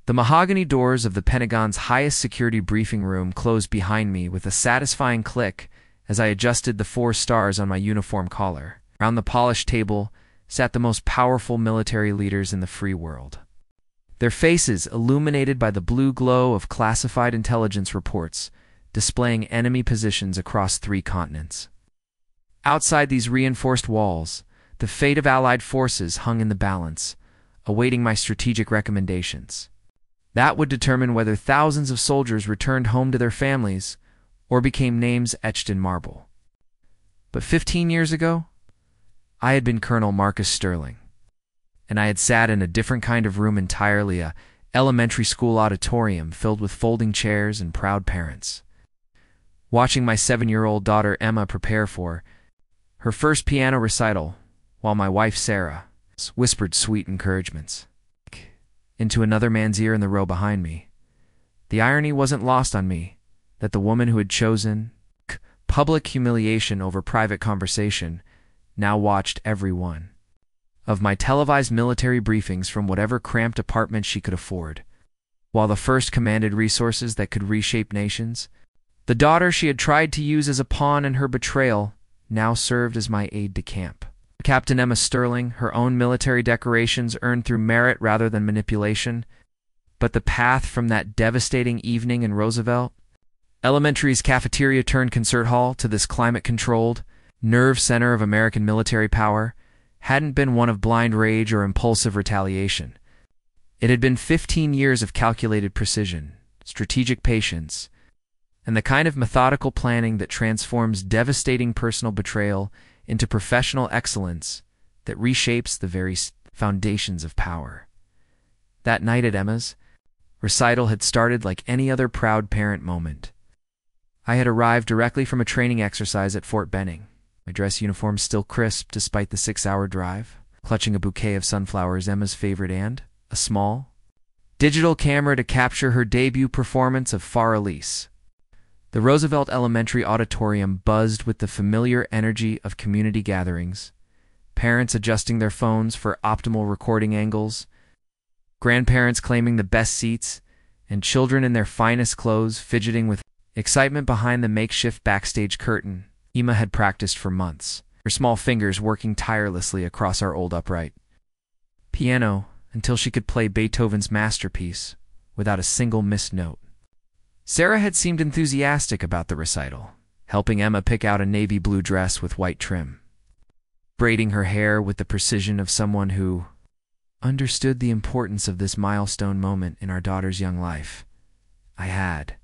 The mahogany doors of the Pentagon's highest security briefing room closed behind me with a satisfying click as I adjusted the 4 stars on my uniform collar. Around the polished table sat the most powerful military leaders in the free world, their faces illuminated by the blue glow of classified intelligence reports displaying enemy positions across 3 continents. Outside these reinforced walls, the fate of Allied forces hung in the balance, awaiting my strategic recommendations. That would determine whether thousands of soldiers returned home to their families or became names etched in marble. But 15 years ago, I had been Colonel Marcus Sterling, and I had sat in a different kind of room entirely, a elementary school auditorium filled with folding chairs and proud parents, watching my 7-year-old daughter Emma prepare for her first piano recital, while my wife Sarah whispered sweet encouragements into another man's ear in the row behind me. The irony wasn't lost on me that the woman who had chosen public humiliation over private conversation now watched every one of my televised military briefings from whatever cramped apartment she could afford. While the first commanded resources that could reshape nations, the daughter she had tried to use as a pawn in her betrayal now served as my aide-de-camp. Captain Emma Sterling, her own military decorations earned through merit rather than manipulation, but the path from that devastating evening in Roosevelt Elementary's cafeteria turned concert hall to this climate-controlled, nerve center of American military power hadn't been one of blind rage or impulsive retaliation. It had been 15 years of calculated precision, strategic patience, and the kind of methodical planning that transforms devastating personal betrayal into professional excellence that reshapes the very foundations of power. That night at Emma's recital had started like any other proud parent moment. I had arrived directly from a training exercise at Fort Benning, my dress uniform still crisp despite the 6-hour drive, clutching a bouquet of sunflowers, Emma's favorite, and a small digital camera to capture her debut performance of Far Elise. The Roosevelt Elementary auditorium buzzed with the familiar energy of community gatherings, parents adjusting their phones for optimal recording angles, grandparents claiming the best seats, and children in their finest clothes fidgeting with excitement behind the makeshift backstage curtain Emma had practiced for months, her small fingers working tirelessly across our old upright piano until she could play Beethoven's masterpiece without a single missed note. Sarah had seemed enthusiastic about the recital, helping Emma pick out a navy blue dress with white trim, braiding her hair with the precision of someone who understood the importance of this milestone moment in our daughter's young life. I had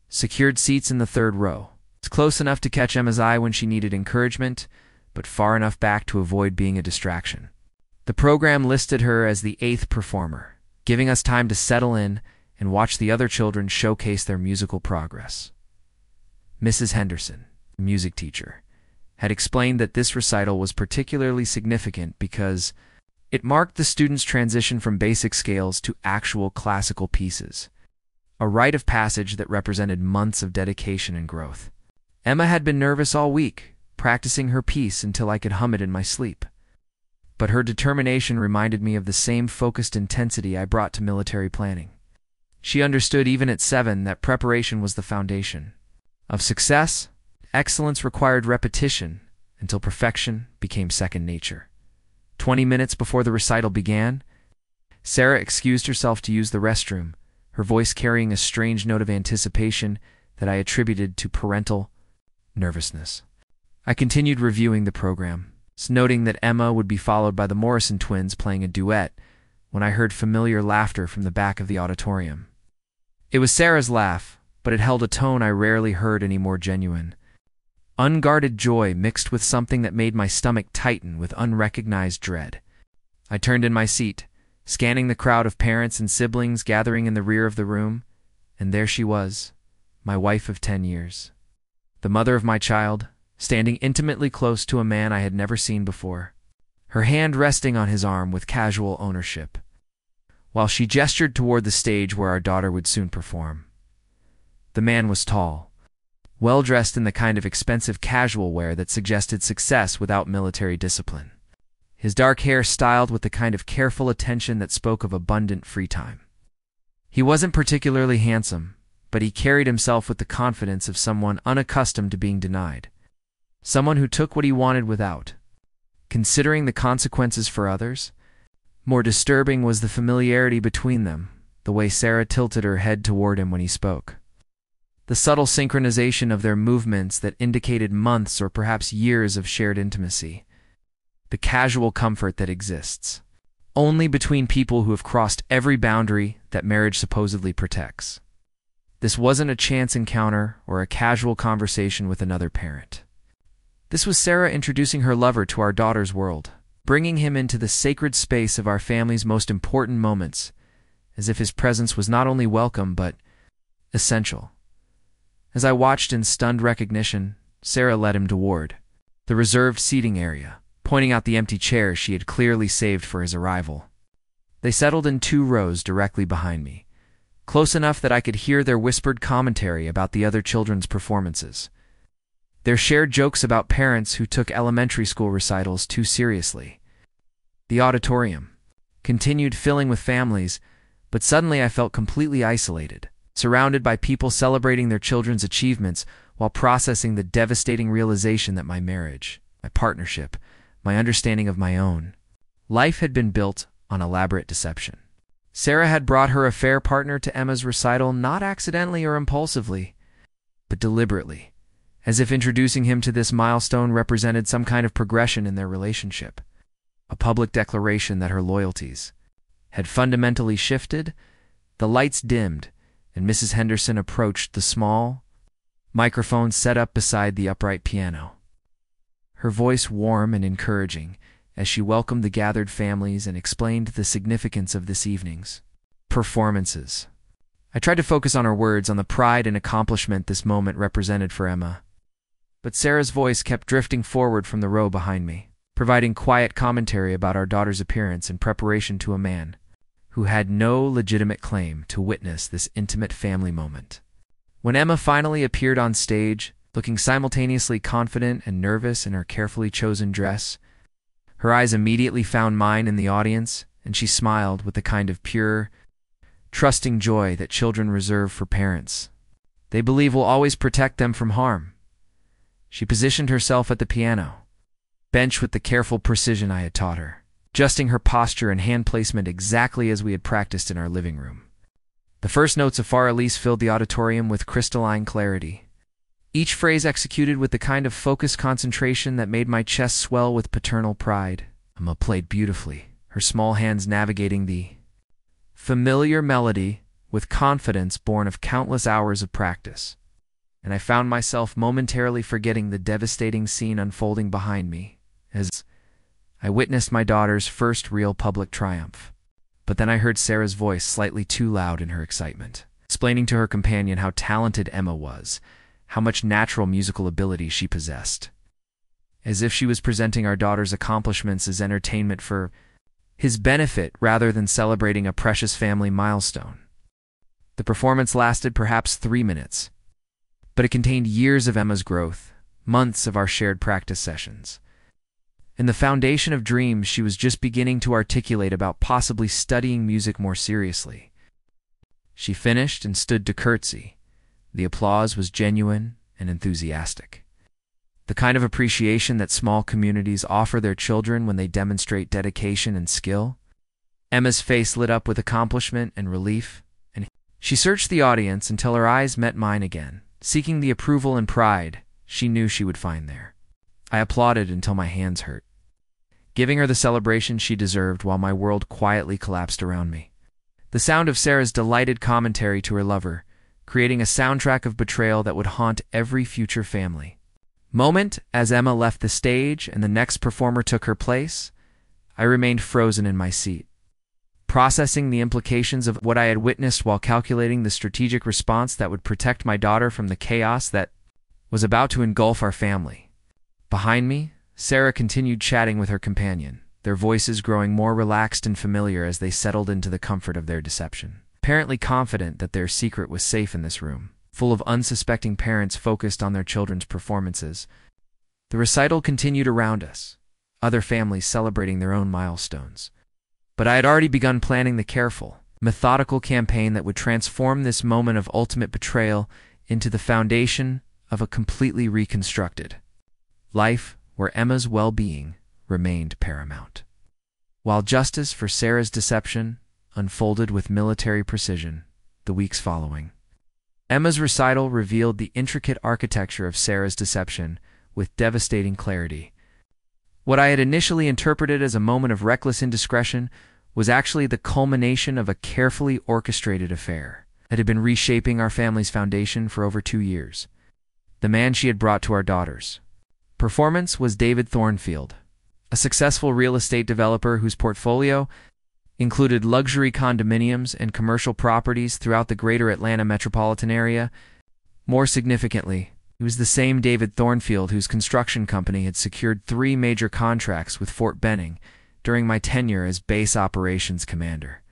secured seats in the 3rd row. It's close enough to catch Emma's eye when she needed encouragement, but far enough back to avoid being a distraction. The program listed her as the 8th performer, giving us time to settle in and watch the other children showcase their musical progress. Mrs. Henderson, the music teacher, had explained that this recital was particularly significant because it marked the students' transition from basic scales to actual classical pieces, a rite of passage that represented months of dedication and growth. Emma had been nervous all week, practicing her piece until I could hum it in my sleep. But her determination reminded me of the same focused intensity I brought to military planning. She understood even at 7 that preparation was the foundation of success. Excellence required repetition until perfection became second nature. 20 minutes before the recital began, Sarah excused herself to use the restroom, her voice carrying a strange note of anticipation that I attributed to parental nervousness. I continued reviewing the program, noting that Emma would be followed by the Morrison twins playing a duet, when I heard familiar laughter from the back of the auditorium. It was Sarah's laugh, but it held a tone I rarely heard any more genuine. Unguarded joy mixed with something that made my stomach tighten with unrecognized dread. I turned in my seat, scanning the crowd of parents and siblings gathering in the rear of the room, and there she was, my wife of 10 years, the mother of my child, standing intimately close to a man I had never seen before, her hand resting on his arm with casual ownership, while she gestured toward the stage where our daughter would soon perform. The man was tall, well-dressed in the kind of expensive casual wear that suggested success without military discipline, his dark hair styled with the kind of careful attention that spoke of abundant free time. He wasn't particularly handsome, but he carried himself with the confidence of someone unaccustomed to being denied. Someone who took what he wanted without considering the consequences for others. More disturbing was the familiarity between them, the way Sarah tilted her head toward him when he spoke. The subtle synchronization of their movements that indicated months or perhaps years of shared intimacy. The casual comfort that exists only between people who have crossed every boundary that marriage supposedly protects. This wasn't a chance encounter or a casual conversation with another parent. This was Sarah introducing her lover to our daughter's world, bringing him into the sacred space of our family's most important moments, as if his presence was not only welcome but essential. As I watched in stunned recognition, Sarah led him toward the reserved seating area, pointing out the empty chairs she had clearly saved for his arrival. They settled in 2 rows directly behind me, close enough that I could hear their whispered commentary about the other children's performances. Their shared jokes about parents who took elementary school recitals too seriously. The auditorium continued filling with families, but suddenly I felt completely isolated, surrounded by people celebrating their children's achievements while processing the devastating realization that my marriage, my partnership, my understanding of my own life had been built on elaborate deception. Sarah had brought her affair partner to Emma's recital not accidentally or impulsively, but deliberately, as if introducing him to this milestone represented some kind of progression in their relationship, a public declaration that her loyalties had fundamentally shifted. The lights dimmed, and Mrs. Henderson approached the small microphone set up beside the upright piano. Her voice warm and encouraging as she welcomed the gathered families and explained the significance of this evening's performances. I tried to focus on her words, on the pride and accomplishment this moment represented for Emma. But Sarah's voice kept drifting forward from the row behind me, providing quiet commentary about our daughter's appearance in preparation to a man who had no legitimate claim to witness this intimate family moment. When Emma finally appeared on stage, looking simultaneously confident and nervous in her carefully chosen dress, her eyes immediately found mine in the audience, and she smiled with the kind of pure, trusting joy that children reserve for parents they believe will always protect them from harm. She positioned herself at the piano bench with the careful precision I had taught her, adjusting her posture and hand placement exactly as we had practiced in our living room. The first notes of Far Elise filled the auditorium with crystalline clarity, each phrase executed with the kind of focused concentration that made my chest swell with paternal pride. Emma played beautifully, her small hands navigating the familiar melody with confidence born of countless hours of practice, and I found myself momentarily forgetting the devastating scene unfolding behind me as I witnessed my daughter's first real public triumph. But then I heard Sarah's voice slightly too loud in her excitement, explaining to her companion how talented Emma was, how much natural musical ability she possessed, as if she was presenting our daughter's accomplishments as entertainment for his benefit rather than celebrating a precious family milestone. The performance lasted perhaps 3 minutes, but it contained years of Emma's growth, months of our shared practice sessions, and the foundation of dreams she was just beginning to articulate about possibly studying music more seriously. She finished and stood to curtsy. The applause was genuine and enthusiastic, the kind of appreciation that small communities offer their children when they demonstrate dedication and skill. Emma's face lit up with accomplishment and relief, and she searched the audience until her eyes met mine again, seeking the approval and pride she knew she would find there. I applauded until my hands hurt, giving her the celebration she deserved while my world quietly collapsed around me. The sound of Sarah's delighted commentary to her lover, creating a soundtrack of betrayal that would haunt every future family moment. As Emma left the stage and the next performer took her place, I remained frozen in my seat, processing the implications of what I had witnessed while calculating the strategic response that would protect my daughter from the chaos that was about to engulf our family. Behind me, Sarah continued chatting with her companion, their voices growing more relaxed and familiar as they settled into the comfort of their deception, apparently confident that their secret was safe in this room, full of unsuspecting parents focused on their children's performances. The recital continued around us, other families celebrating their own milestones. But I had already begun planning the careful, methodical campaign that would transform this moment of ultimate betrayal into the foundation of a completely reconstructed life where Emma's well-being remained paramount. While justice for Sarah's deception unfolded with military precision the weeks following, Emma's recital revealed the intricate architecture of Sarah's deception with devastating clarity. What I had initially interpreted as a moment of reckless indiscretion was actually the culmination of a carefully orchestrated affair that had been reshaping our family's foundation for over 2 years. The man she had brought to our daughters' performance was David Thornfield, a successful real estate developer whose portfolio included luxury condominiums and commercial properties throughout the greater Atlanta metropolitan area. More significantly, it was the same David Thornfield whose construction company had secured 3 major contracts with Fort Benning during my tenure as base operations commander.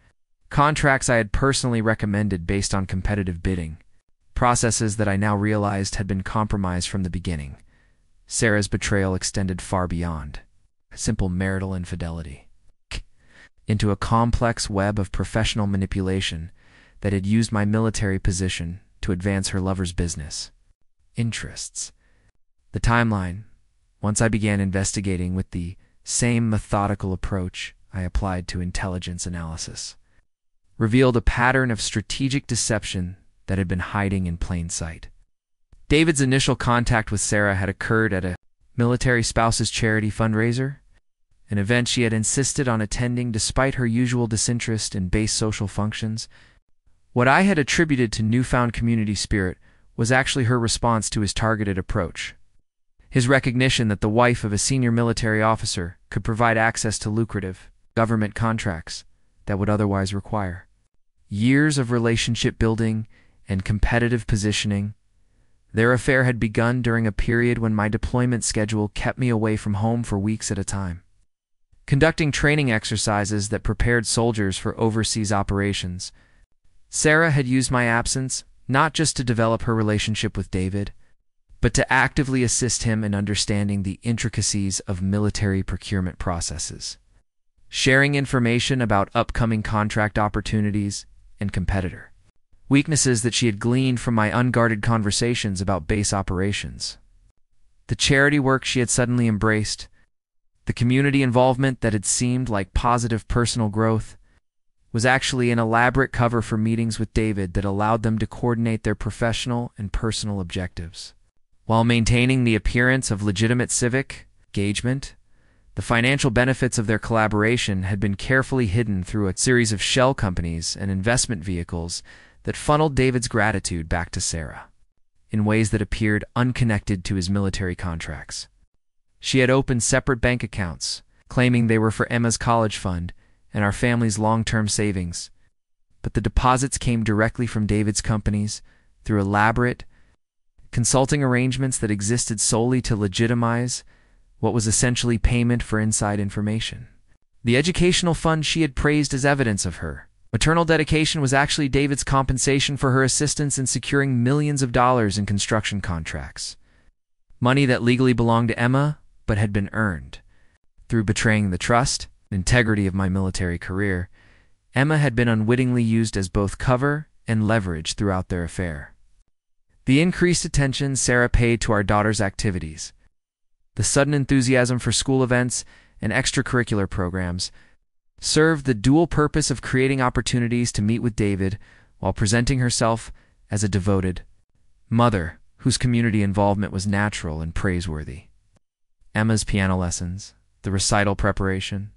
Contracts I had personally recommended based on competitive bidding, processes that I now realized had been compromised from the beginning. Sarah's betrayal extended far beyond simple marital infidelity into a complex web of professional manipulation that had used my military position to advance her lover's business interests. The timeline, once I began investigating with the same methodical approach I applied to intelligence analysis, revealed a pattern of strategic deception that had been hiding in plain sight. David's initial contact with Sarah had occurred at a military spouse's charity fundraiser, an event she had insisted on attending despite her usual disinterest in base social functions. What I had attributed to newfound community spirit was actually her response to his targeted approach. His recognition that the wife of a senior military officer could provide access to lucrative government contracts that would otherwise require years of relationship building and competitive positioning. Their affair had begun during a period when my deployment schedule kept me away from home for weeks at a time, conducting training exercises that prepared soldiers for overseas operations. Sarah had used my absence not just to develop her relationship with David, but to actively assist him in understanding the intricacies of military procurement processes, sharing information about upcoming contract opportunities and competitor weaknesses that she had gleaned from my unguarded conversations about base operations. The charity work she had suddenly embraced, the community involvement that had seemed like positive personal growth, was actually an elaborate cover for meetings with David that allowed them to coordinate their professional and personal objectives, while maintaining the appearance of legitimate civic engagement. The financial benefits of their collaboration had been carefully hidden through a series of shell companies and investment vehicles that funneled David's gratitude back to Sarah in ways that appeared unconnected to his military contracts. She had opened separate bank accounts, claiming they were for Emma's college fund and our family's long-term savings, but the deposits came directly from David's companies through elaborate consulting arrangements that existed solely to legitimize what was essentially payment for inside information. The educational fund she had praised as evidence of her maternal dedication was actually David's compensation for her assistance in securing millions of dollars in construction contracts, money that legally belonged to Emma but had been earned through betraying the trust and integrity of my military career. Emma had been unwittingly used as both cover and leverage throughout their affair. The increased attention Sarah paid to our daughter's activities, the sudden enthusiasm for school events and extracurricular programs, served the dual purpose of creating opportunities to meet with David while presenting herself as a devoted mother whose community involvement was natural and praiseworthy. Emma's piano lessons, the recital preparation,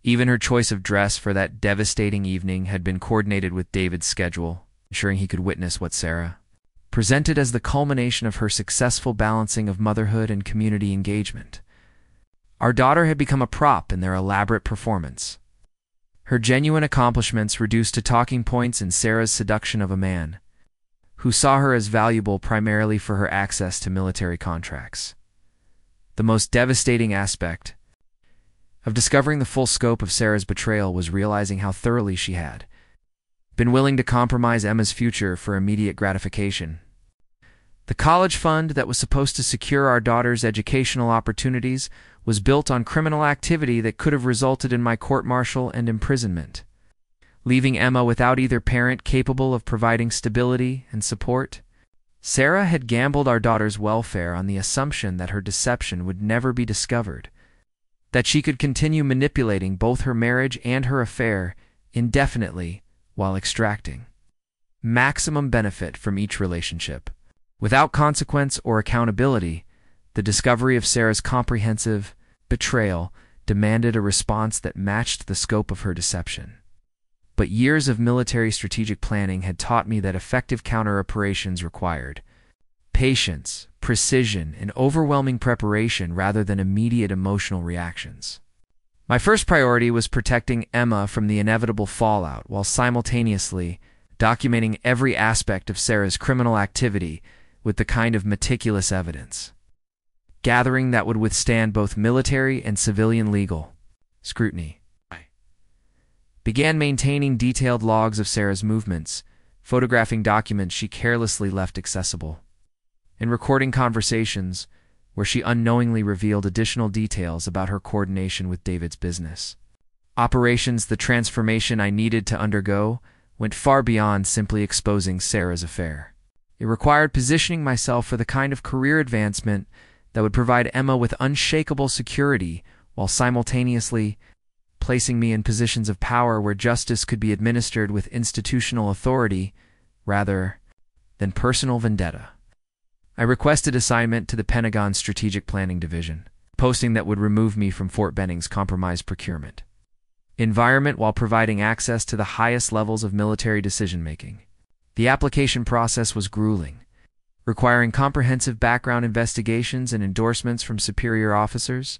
even her choice of dress for that devastating evening had been coordinated with David's schedule, ensuring he could witness what Sarah presented as the culmination of her successful balancing of motherhood and community engagement. Our daughter had become a prop in their elaborate performance, her genuine accomplishments reduced to talking points in Sarah's seduction of a man who saw her as valuable primarily for her access to military contracts. The most devastating aspect of discovering the full scope of Sarah's betrayal was realizing how thoroughly she had been willing to compromise Emma's future for immediate gratification. The college fund that was supposed to secure our daughter's educational opportunities was built on criminal activity that could have resulted in my court-martial and imprisonment. leaving Emma without either parent capable of providing stability and support. Sarah had gambled our daughter's welfare on the assumption that her deception would never be discovered, that she could continue manipulating both her marriage and her affair indefinitely while extracting maximum benefit from each relationship. Without consequence or accountability, the discovery of Sarah's comprehensive betrayal demanded a response that matched the scope of her deception. But years of military strategic planning had taught me that effective counter-operations required patience, precision, and overwhelming preparation rather than immediate emotional reactions. My first priority was protecting Emma from the inevitable fallout while simultaneously documenting every aspect of Sarah's criminal activity with the kind of meticulous evidence gathering that would withstand both military and civilian legal scrutiny. I began maintaining detailed logs of Sarah's movements, photographing documents she carelessly left accessible, and recording conversations where she unknowingly revealed additional details about her coordination with David's business operations. The transformation I needed to undergo went far beyond simply exposing Sarah's affair. It required positioning myself for the kind of career advancement that would provide Emma with unshakable security while simultaneously placing me in positions of power where justice could be administered with institutional authority rather than personal vendetta. I requested assignment to the Pentagon Strategic Planning Division, posting that would remove me from Fort Benning's compromised procurement environment while providing access to the highest levels of military decision-making. The application process was grueling, requiring comprehensive background investigations and endorsements from superior officers,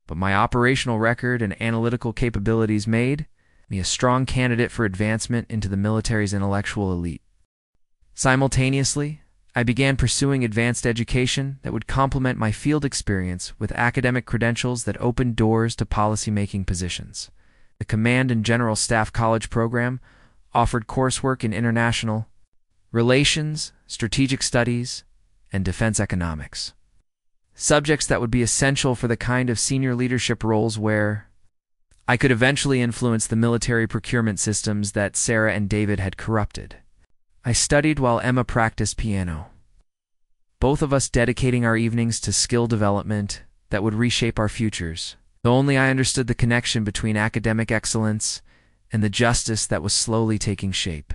but my operational record and analytical capabilities made me a strong candidate for advancement into the military's intellectual elite. Simultaneously, I began pursuing advanced education that would complement my field experience with academic credentials that opened doors to policy-making positions. The Command and General Staff College program offered coursework in international relations, strategic studies, and defense economics, subjects that would be essential for the kind of senior leadership roles where I could eventually influence the military procurement systems that Sarah and David had corrupted. I studied while Emma practiced piano, both of us dedicating our evenings to skill development that would reshape our futures. Though only I understood the connection between academic excellence and the justice that was slowly taking shape.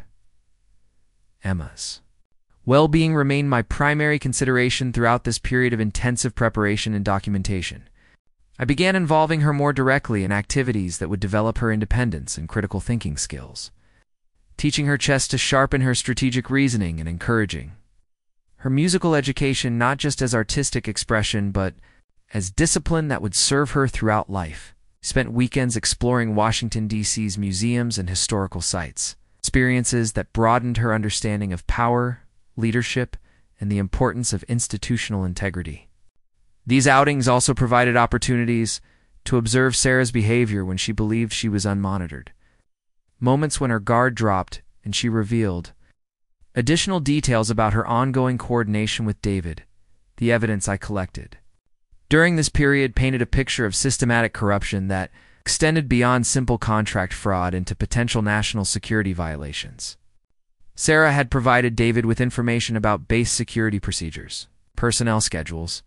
Emma's well-being remained my primary consideration throughout this period of intensive preparation and documentation. I began involving her more directly in activities that would develop her independence and critical thinking skills, teaching her chess to sharpen her strategic reasoning and encouraging her musical education not just as artistic expression but as discipline that would serve her throughout life. Spent weekends exploring Washington, D.C.'s museums and historical sites, experiences that broadened her understanding of power, leadership, and the importance of institutional integrity. These outings also provided opportunities to observe Sarah's behavior when she believed she was unmonitored, moments when her guard dropped and she revealed additional details about her ongoing coordination with David. The evidence I collected during this period painted a picture of systematic corruption that extended beyond simple contract fraud into potential national security violations. Sarah had provided David with information about base security procedures, personnel schedules,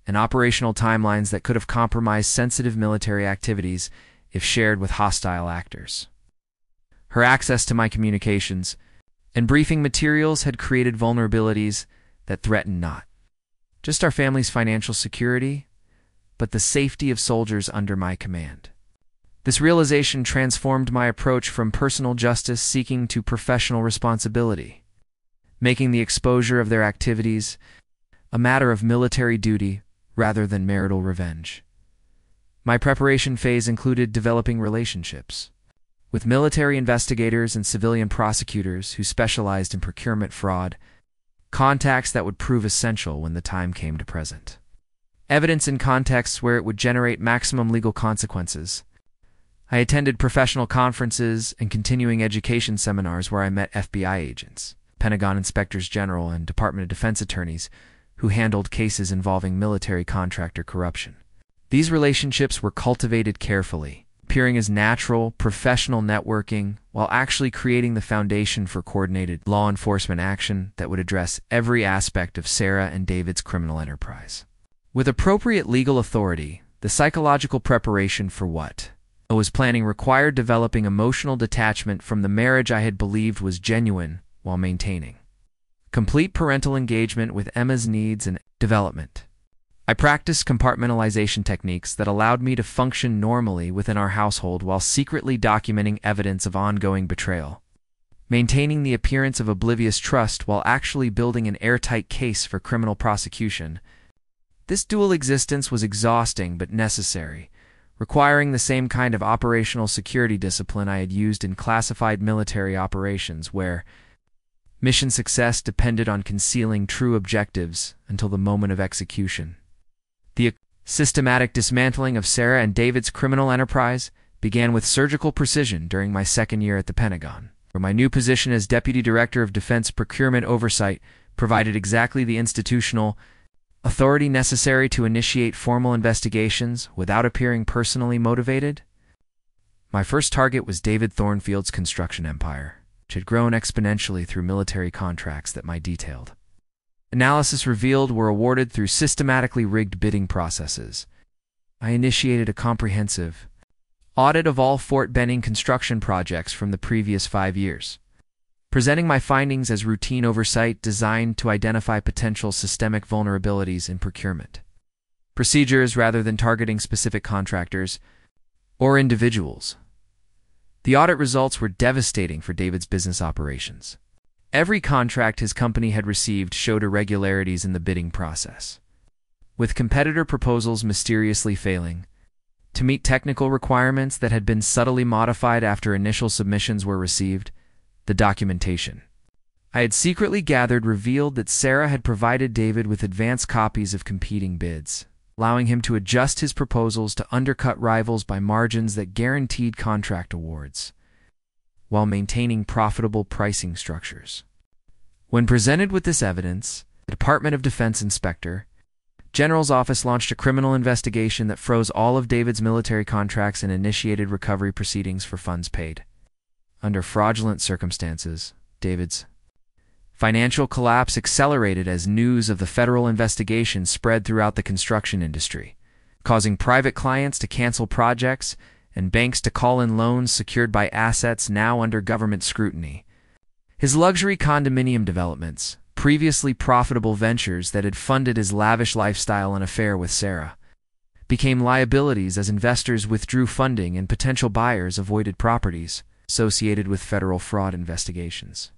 and operational timelines that could have compromised sensitive military activities if shared with hostile actors. Her access to my communications and briefing materials had created vulnerabilities that threatened not just our family's financial security, but the safety of soldiers under my command. This realization transformed my approach from personal justice seeking to professional responsibility, making the exposure of their activities a matter of military duty rather than marital revenge. My preparation phase included developing relationships with military investigators and civilian prosecutors who specialized in procurement fraud, contacts that would prove essential when the time came to present evidence in contexts where it would generate maximum legal consequences. I attended professional conferences and continuing education seminars where I met FBI agents, Pentagon inspectors general, and Department of Defense attorneys who handled cases involving military contractor corruption. These relationships were cultivated carefully, appearing as natural, professional networking while actually creating the foundation for coordinated law enforcement action that would address every aspect of Sarah and David's criminal enterprise. With appropriate legal authority, the psychological preparation for what I was planning required developing emotional detachment from the marriage I had believed was genuine while maintaining complete parental engagement with Emma's needs and development. I practiced compartmentalization techniques that allowed me to function normally within our household while secretly documenting evidence of ongoing betrayal, maintaining the appearance of oblivious trust while actually building an airtight case for criminal prosecution. This dual existence was exhausting but necessary, requiring the same kind of operational security discipline I had used in classified military operations where mission success depended on concealing true objectives until the moment of execution. The systematic dismantling of Sarah and David's criminal enterprise began with surgical precision during my second year at the Pentagon, where my new position as Deputy Director of Defense Procurement Oversight provided exactly the institutional authority necessary to initiate formal investigations without appearing personally motivated. My first target was David Thornfield's construction empire, which had grown exponentially through military contracts that my detailed analysis revealed were awarded through systematically rigged bidding processes. I initiated a comprehensive audit of all Fort Benning construction projects from the previous 5 years, presenting my findings as routine oversight designed to identify potential systemic vulnerabilities in procurement procedures rather than targeting specific contractors or individuals. The audit results were devastating for David's business operations. Every contract his company had received showed irregularities in the bidding process, with competitor proposals mysteriously failing to meet technical requirements that had been subtly modified after initial submissions were received. The documentation I had secretly gathered revealed that Sarah had provided David with advance copies of competing bids, allowing him to adjust his proposals to undercut rivals by margins that guaranteed contract awards, while maintaining profitable pricing structures. When presented with this evidence, the Department of Defense Inspector General's office launched a criminal investigation that froze all of David's military contracts and initiated recovery proceedings for funds paid. Under fraudulent circumstances, David's financial collapse accelerated as news of the federal investigation spread throughout the construction industry, causing private clients to cancel projects and banks to call in loans secured by assets now under government scrutiny. His luxury condominium developments, previously profitable ventures that had funded his lavish lifestyle and affair with Sarah, became liabilities as investors withdrew funding and potential buyers avoided properties associated with federal fraud investigations.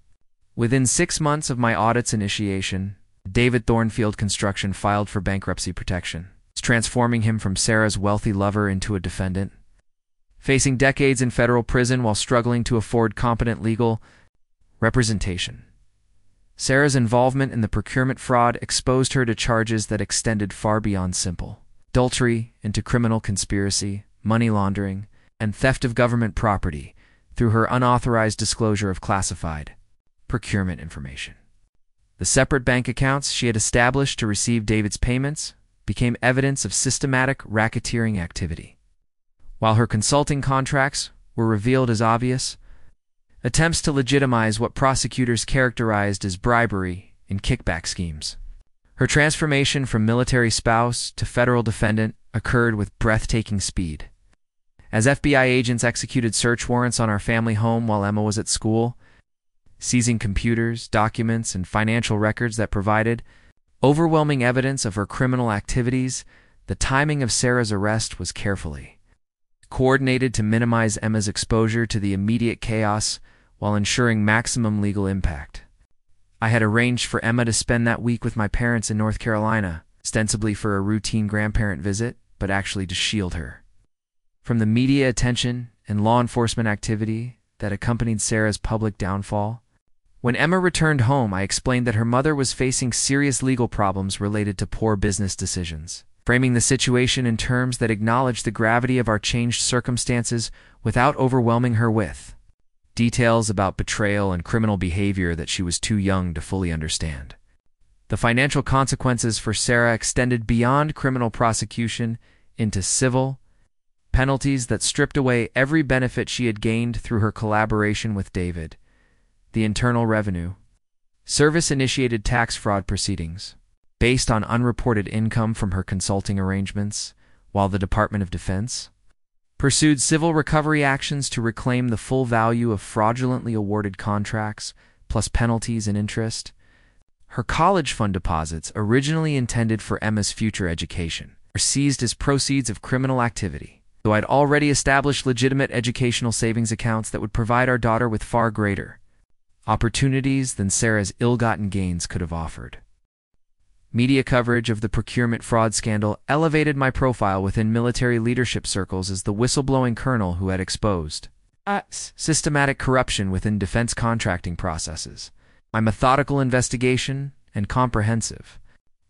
Within 6 months of my audit's initiation, David Thornfield Construction filed for bankruptcy protection, transforming him from Sarah's wealthy lover into a defendant, facing decades in federal prison while struggling to afford competent legal representation. Sarah's involvement in the procurement fraud exposed her to charges that extended far beyond simple adultery into criminal conspiracy, money laundering, and theft of government property through her unauthorized disclosure of classified procurement information. The separate bank accounts she had established to receive David's payments became evidence of systematic racketeering activity, while her consulting contracts were revealed as obvious attempts to legitimize what prosecutors characterized as bribery and kickback schemes. Her transformation from military spouse to federal defendant occurred with breathtaking speed. As FBI agents executed search warrants on our family home while Emma was at school, seizing computers, documents, and financial records that provided overwhelming evidence of her criminal activities, the timing of Sarah's arrest was carefully coordinated to minimize Emma's exposure to the immediate chaos while ensuring maximum legal impact. I had arranged for Emma to spend that week with my parents in North Carolina, ostensibly for a routine grandparent visit, but actually to shield her from the media attention and law enforcement activity that accompanied Sarah's public downfall. When Emma returned home, I explained that her mother was facing serious legal problems related to poor business decisions, framing the situation in terms that acknowledged the gravity of our changed circumstances without overwhelming her with details about betrayal and criminal behavior that she was too young to fully understand. The financial consequences for Sarah extended beyond criminal prosecution into civil penalties that stripped away every benefit she had gained through her collaboration with David. The Internal Revenue Service initiated tax fraud proceedings based on unreported income from her consulting arrangements, while the Department of Defense pursued civil recovery actions to reclaim the full value of fraudulently awarded contracts, plus penalties and interest. Her college fund deposits, originally intended for Emma's future education, were seized as proceeds of criminal activity, though I'd already established legitimate educational savings accounts that would provide our daughter with far greater opportunities than Sarah's ill-gotten gains could have offered. Media coverage of the procurement fraud scandal elevated my profile within military leadership circles as the whistleblowing colonel who had exposed systematic corruption within defense contracting processes. My methodical investigation and comprehensive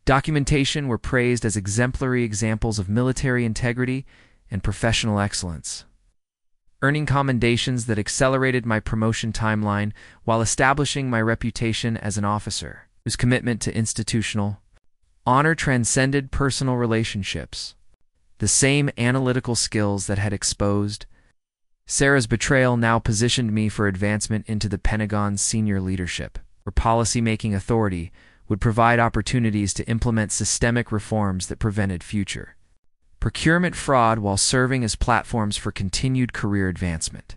documentation were praised as exemplary examples of military integrity and professional excellence, earning commendations that accelerated my promotion timeline while establishing my reputation as an officer whose commitment to institutional honor transcended personal relationships. The same analytical skills that had exposed Sarah's betrayal now positioned me for advancement into the Pentagon's senior leadership, where policy-making authority would provide opportunities to implement systemic reforms that prevented future procurement fraud while serving as platforms for continued career advancement.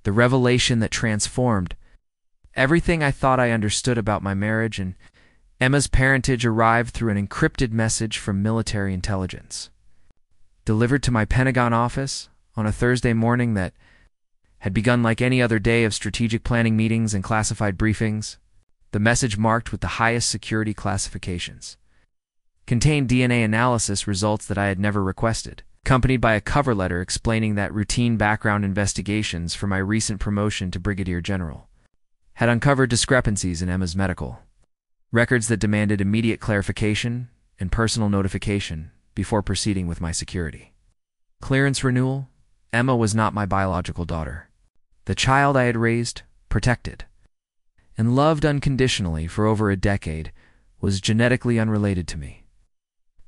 The revelation that transformed everything I thought I understood about my marriage and Emma's parentage arrived through an encrypted message from military intelligence, delivered to my Pentagon office on a Thursday morning that had begun like any other day of strategic planning meetings and classified briefings. The message, marked with the highest security classifications, contained DNA analysis results that I had never requested, accompanied by a cover letter explaining that routine background investigations for my recent promotion to Brigadier General had uncovered discrepancies in Emma's medical records that demanded immediate clarification and personal notification before proceeding with my security clearance renewal. Emma was not my biological daughter. The child I had raised, protected, and loved unconditionally for over a decade was genetically unrelated to me,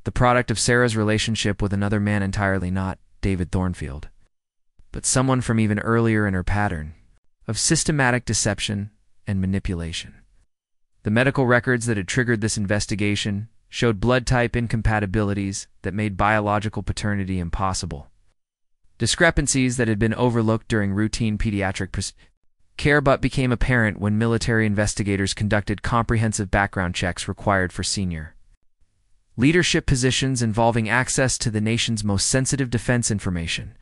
the product of Sarah's relationship with another man entirely not David Thornfield, but someone from even earlier in her pattern of systematic deception and manipulation. The medical records that had triggered this investigation showed blood type incompatibilities that made biological paternity impossible, discrepancies that had been overlooked during routine pediatric care but became apparent when military investigators conducted comprehensive background checks required for senior leadership positions involving access to the nation's most sensitive defense information.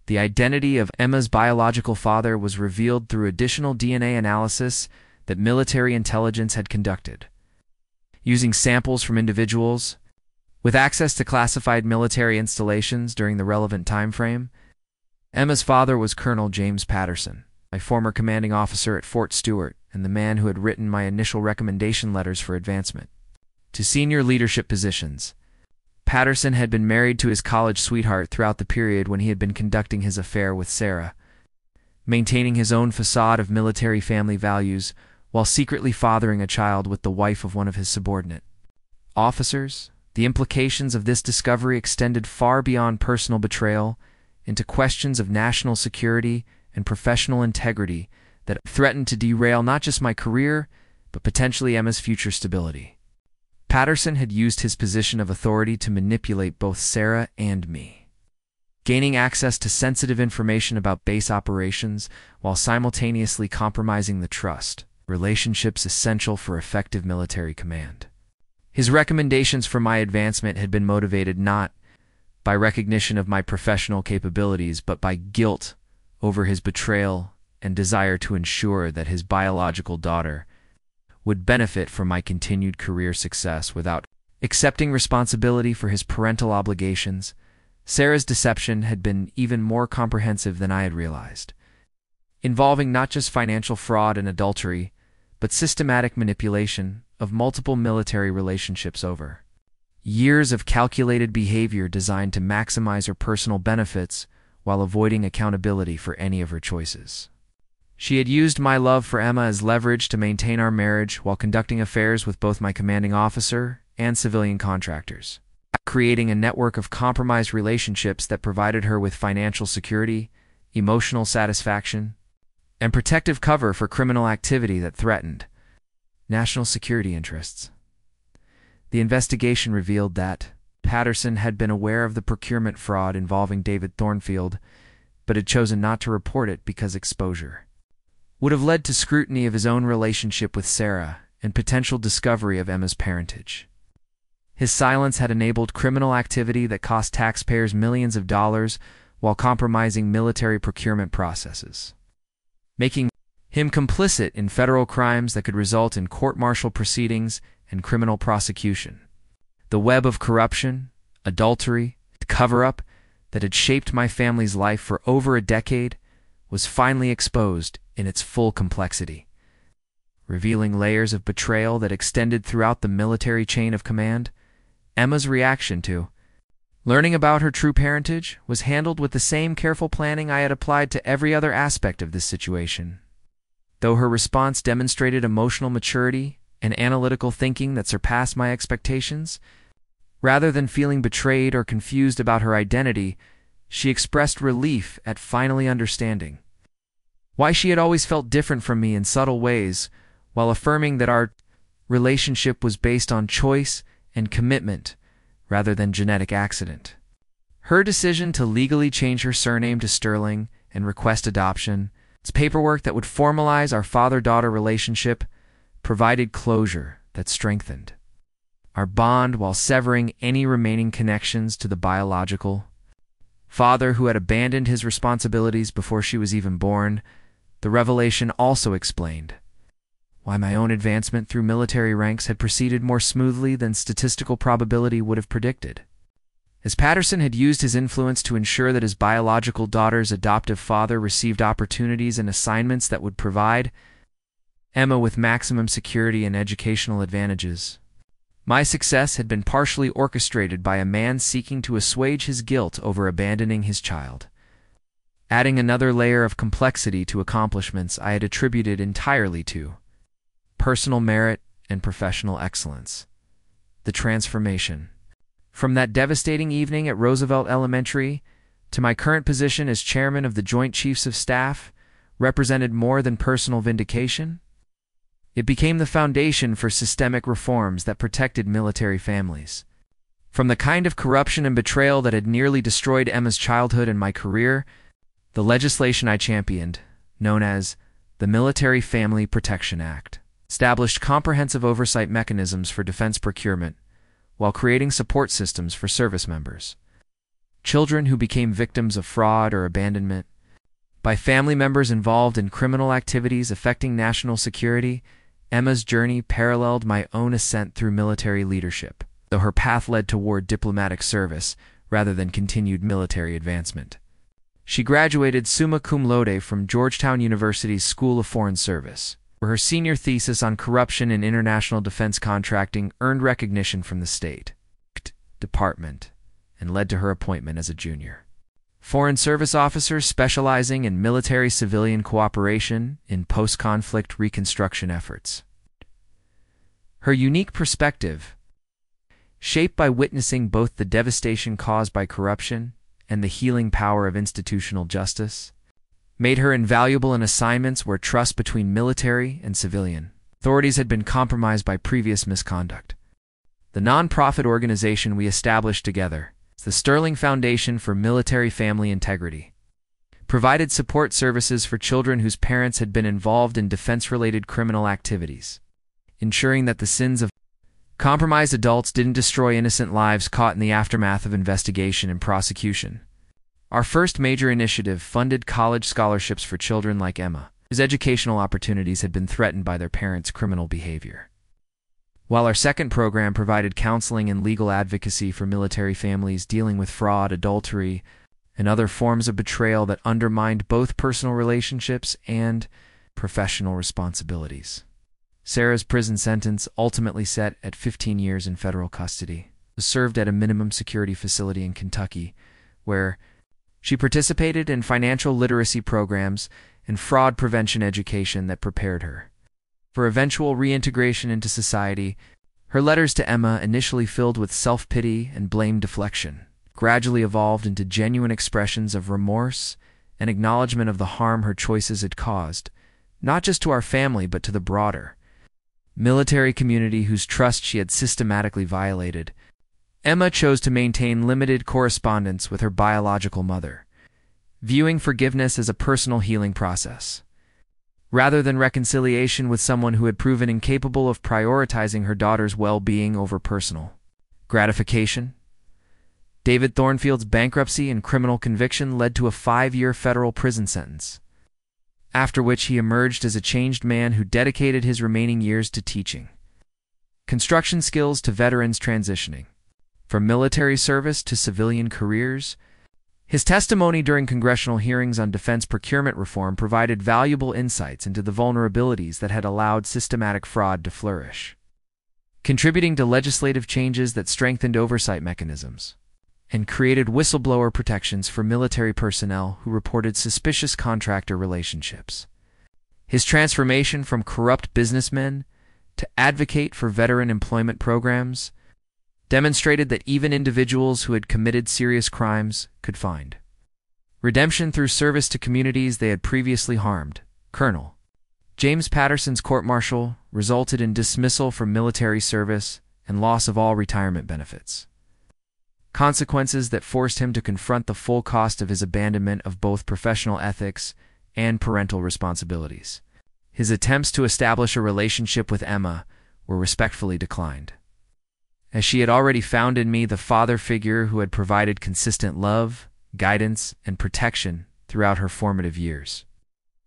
The identity of Emma's biological father was revealed through additional DNA analysis that military intelligence had conducted, using samples from individuals with access to classified military installations during the relevant time frame. Emma's father was Colonel James Patterson, my former commanding officer at Fort Stewart and the man who had written my initial recommendation letters for advancement to senior leadership positions. Patterson had been married to his college sweetheart throughout the period when he had been conducting his affair with Sarah, maintaining his own facade of military family values while secretly fathering a child with the wife of one of his subordinate officers. The implications of this discovery extended far beyond personal betrayal into questions of national security and professional integrity that threatened to derail not just my career, but potentially Emma's future stability. Patterson had used his position of authority to manipulate both Sarah and me, gaining access to sensitive information about base operations while simultaneously compromising the trust relationships essential for effective military command. His recommendations for my advancement had been motivated not by recognition of my professional capabilities, but by guilt over his betrayal and desire to ensure that his biological daughter would benefit from my continued career success without accepting responsibility for his parental obligations. Sarah's deception had been even more comprehensive than I had realized, involving not just financial fraud and adultery, but systematic manipulation of multiple military relationships over years of calculated behavior designed to maximize her personal benefits while avoiding accountability for any of her choices. She had used my love for Emma as leverage to maintain our marriage while conducting affairs with both my commanding officer and civilian contractors. creating a network of compromised relationships that provided her with financial security, emotional satisfaction, and protective cover for criminal activity that threatened national security interests. The investigation revealed that Patterson had been aware of the procurement fraud involving David Thornfield, but had chosen not to report it because exposure would have led to scrutiny of his own relationship with Sarah and potential discovery of Emma's parentage. His silence had enabled criminal activity that cost taxpayers millions of dollars while compromising military procurement processes, making him complicit in federal crimes that could result in court-martial proceedings and criminal prosecution. The web of corruption, adultery, cover-up that had shaped my family's life for over a decade was finally exposed in its full complexity, revealing layers of betrayal that extended throughout the military chain of command. Emma's reaction to learning about her true parentage was handled with the same careful planning I had applied to every other aspect of this situation. Though her response demonstrated emotional maturity and analytical thinking that surpassed my expectations, rather than feeling betrayed or confused about her identity, she expressed relief at finally understanding why she had always felt different from me in subtle ways, while affirming that our relationship was based on choice and commitment rather than genetic accident. Her decision to legally change her surname to Sterling and request adoption, its paperwork that would formalize our father-daughter relationship, provided closure that strengthened our bond while severing any remaining connections to the biological father who had abandoned his responsibilities before she was even born. The revelation also explained why my own advancement through military ranks had proceeded more smoothly than statistical probability would have predicted. As Patterson had used his influence to ensure that his biological daughter's adoptive father received opportunities and assignments that would provide Emma with maximum security and educational advantages, my success had been partially orchestrated by a man seeking to assuage his guilt over abandoning his child, adding another layer of complexity to accomplishments I had attributed entirely to personal merit and professional excellence. The transformation from that devastating evening at Roosevelt Elementary to my current position as chairman of the Joint Chiefs of Staff represented more than personal vindication. It became the foundation for systemic reforms that protected military families from the kind of corruption and betrayal that had nearly destroyed Emma's childhood and my career. The legislation I championed, known as the Military Family Protection Act, established comprehensive oversight mechanisms for defense procurement while creating support systems for service members, children who became victims of fraud or abandonment by family members involved in criminal activities affecting national security. Emma's journey paralleled my own ascent through military leadership, though her path led toward diplomatic service rather than continued military advancement. She graduated summa cum laude from Georgetown University's School of Foreign Service, where her senior thesis on corruption in international defense contracting earned recognition from the State Department and led to her appointment as a junior Foreign Service officer specializing in military-civilian cooperation in post-conflict reconstruction efforts. Her unique perspective, shaped by witnessing both the devastation caused by corruption and the healing power of institutional justice, made her invaluable in assignments where trust between military and civilian authorities had been compromised by previous misconduct. The nonprofit organization we established together, the Sterling Foundation for Military Family Integrity, provided support services for children whose parents had been involved in defense-related criminal activities, ensuring that the sins of compromised adults didn't destroy innocent lives caught in the aftermath of investigation and prosecution. Our first major initiative funded college scholarships for children like Emma, whose educational opportunities had been threatened by their parents' criminal behavior, while our second program provided counseling and legal advocacy for military families dealing with fraud, adultery, and other forms of betrayal that undermined both personal relationships and professional responsibilities. Sarah's prison sentence, ultimately set at 15 years in federal custody, was served at a minimum security facility in Kentucky, where she participated in financial literacy programs and fraud prevention education that prepared her for eventual reintegration into society. Her letters to Emma, initially filled with self-pity and blame deflection, gradually evolved into genuine expressions of remorse and acknowledgement of the harm her choices had caused, not just to our family but to the broader military community whose trust she had systematically violated. Emma chose to maintain limited correspondence with her biological mother, viewing forgiveness as a personal healing process, rather than reconciliation with someone who had proven incapable of prioritizing her daughter's well-being over personal gratification. David Thornfield's bankruptcy and criminal conviction led to a 5-year federal prison sentence, after which he emerged as a changed man who dedicated his remaining years to teaching construction skills to veterans transitioning from military service to civilian careers. His testimony during congressional hearings on defense procurement reform provided valuable insights into the vulnerabilities that had allowed systematic fraud to flourish, contributing to legislative changes that strengthened oversight mechanisms and created whistleblower protections for military personnel who reported suspicious contractor relationships. His transformation from corrupt businessmen to advocate for veteran employment programs demonstrated that even individuals who had committed serious crimes could find redemption through service to communities they had previously harmed. Colonel James Patterson's court-martial resulted in dismissal from military service and loss of all retirement benefits, consequences that forced him to confront the full cost of his abandonment of both professional ethics and parental responsibilities. His attempts to establish a relationship with Emma were respectfully declined, as she had already found in me the father figure who had provided consistent love, guidance, and protection throughout her formative years.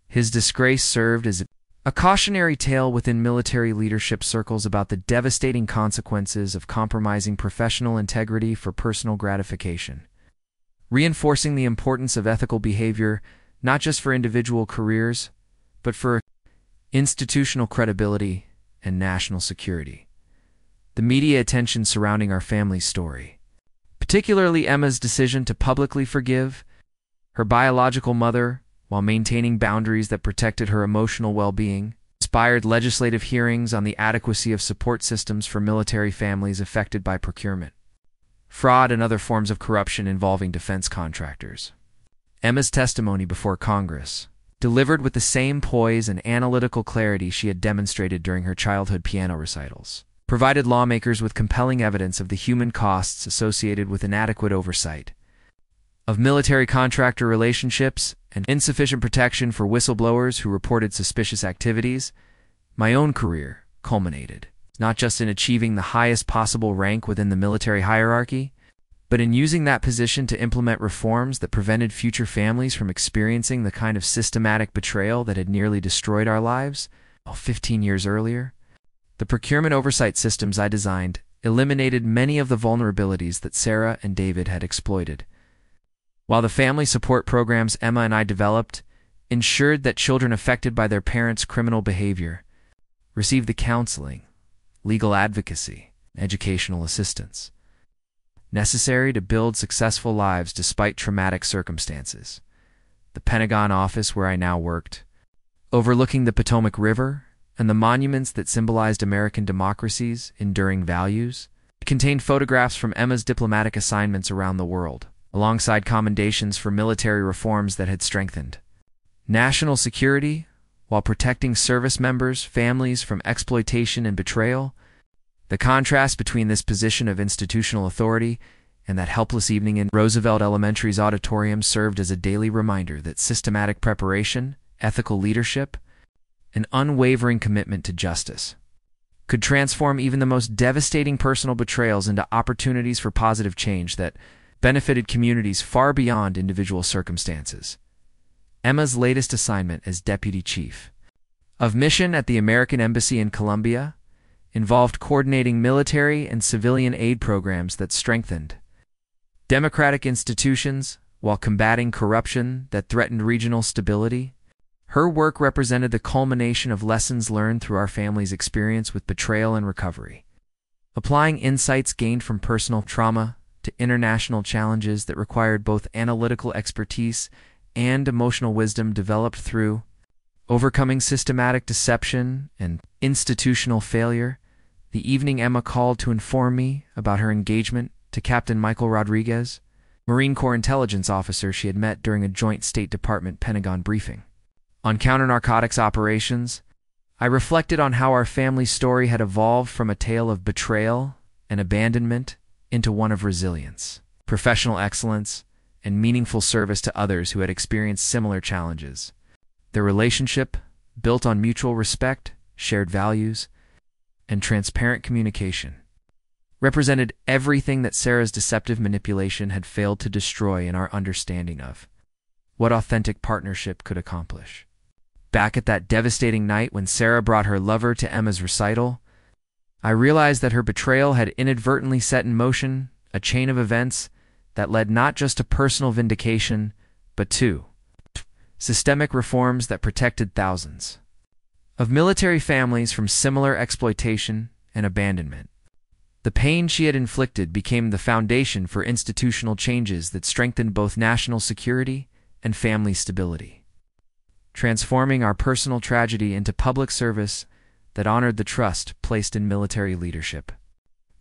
His disgrace served as a cautionary tale within military leadership circles about the devastating consequences of compromising professional integrity for personal gratification, reinforcing the importance of ethical behavior not just for individual careers, but for institutional credibility and national security. The media attention surrounding our family's story, particularly Emma's decision to publicly forgive her biological mother while maintaining boundaries that protected her emotional well-being, inspired legislative hearings on the adequacy of support systems for military families affected by procurement, fraud, and other forms of corruption involving defense contractors. Emma's testimony before Congress, delivered with the same poise and analytical clarity she had demonstrated during her childhood piano recitals, provided lawmakers with compelling evidence of the human costs associated with inadequate oversight of military contractor relationships and insufficient protection for whistleblowers who reported suspicious activities. My own career culminated not just in achieving the highest possible rank within the military hierarchy, but in using that position to implement reforms that prevented future families from experiencing the kind of systematic betrayal that had nearly destroyed our lives 15 years earlier. The procurement oversight systems I designed eliminated many of the vulnerabilities that Sarah and David had exploited, while the family support programs Emma and I developed ensured that children affected by their parents' criminal behavior received the counseling, legal advocacy, and educational assistance necessary to build successful lives despite traumatic circumstances. The Pentagon office where I now worked, overlooking the Potomac River and the monuments that symbolized American democracy's enduring values, contained photographs from Emma's diplomatic assignments around the world, alongside commendations for military reforms that had strengthened national security while protecting service members' families from exploitation and betrayal. The contrast between this position of institutional authority and that helpless evening in Roosevelt Elementary's auditorium served as a daily reminder that systematic preparation, ethical leadership, and unwavering commitment to justice could transform even the most devastating personal betrayals into opportunities for positive change that benefited communities far beyond individual circumstances. Emma's latest assignment as Deputy Chief of Mission at the American Embassy in Colombia involved coordinating military and civilian aid programs that strengthened democratic institutions while combating corruption that threatened regional stability. Her work represented the culmination of lessons learned through our family's experience with betrayal and recovery, applying insights gained from personal trauma to international challenges that required both analytical expertise and emotional wisdom developed through overcoming systematic deception and institutional failure. The evening Emma called to inform me about her engagement to Captain Michael Rodriguez, Marine Corps intelligence officer she had met during a joint State Department Pentagon briefing. On counter-narcotics operations, I reflected on how our family's story had evolved from a tale of betrayal and abandonment into one of resilience, professional excellence, and meaningful service to others who had experienced similar challenges. Their relationship, built on mutual respect, shared values, and transparent communication, represented everything that Sarah's deceptive manipulation had failed to destroy in our understanding of what authentic partnership could accomplish. Back at that devastating night when Sarah brought her lover to Emma's recital, I realized that her betrayal had inadvertently set in motion a chain of events that led not just to personal vindication, but to systemic reforms that protected thousands of military families from similar exploitation and abandonment. The pain she had inflicted became the foundation for institutional changes that strengthened both national security and family stability, transforming our personal tragedy into public service that honored the trust placed in military leadership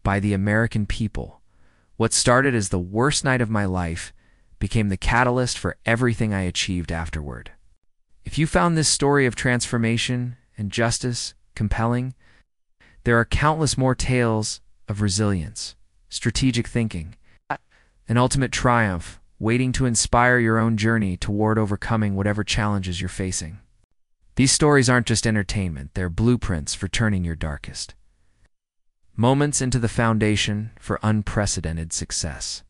by the American people. What started as the worst night of my life became the catalyst for everything I achieved afterward. If you found this story of transformation and justice compelling, there are countless more tales of resilience, strategic thinking, and ultimate triumph waiting to inspire your own journey toward overcoming whatever challenges you're facing. These stories aren't just entertainment, they're blueprints for turning your darkest moments into the foundation for unprecedented success.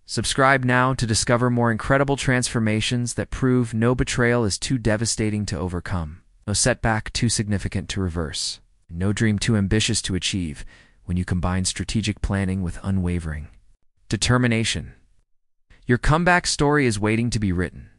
Subscribe now to discover more incredible transformations that prove no betrayal is too devastating to overcome, no setback too significant to reverse, no dream too ambitious to achieve when you combine strategic planning with unwavering determination. Your comeback story is waiting to be written.